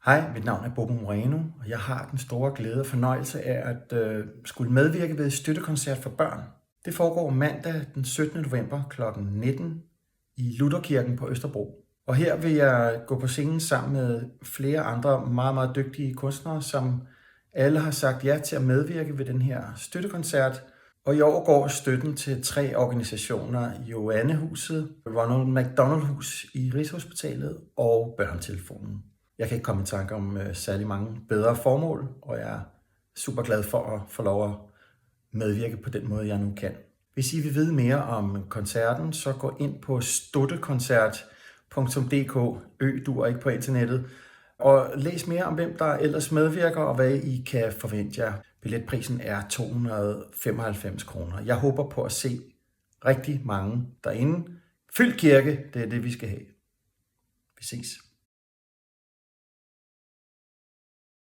Hej, mit navn er Bobo Moreno, og jeg har den store glæde og fornøjelse af at skulle medvirke ved støttekoncert for børn. Det foregår mandag den 17. november kl. 19 i Lutherkirken på Østerbro. Og her vil jeg gå på scenen sammen med flere andre meget, meget dygtige kunstnere, som alle har sagt ja til at medvirke ved den her støttekoncert. Og i år går støtten til 3 organisationer: Joannehuset, Ronald McDonald Hus i Rigshospitalet og Børnetelefonen. Jeg kan ikke komme i tanke om særlig mange bedre formål, og jeg er super glad for at få lov at medvirke på den måde, jeg nu kan. Hvis I vil vide mere om koncerten, så gå ind på stuttekoncert.dk, duer ikke på internettet, og læs mere om, hvem der ellers medvirker, og hvad I kan forvente jer. Billetprisen er 295 kroner. Jeg håber på at se rigtig mange derinde. Fyld kirke, det er det, vi skal have. Vi ses.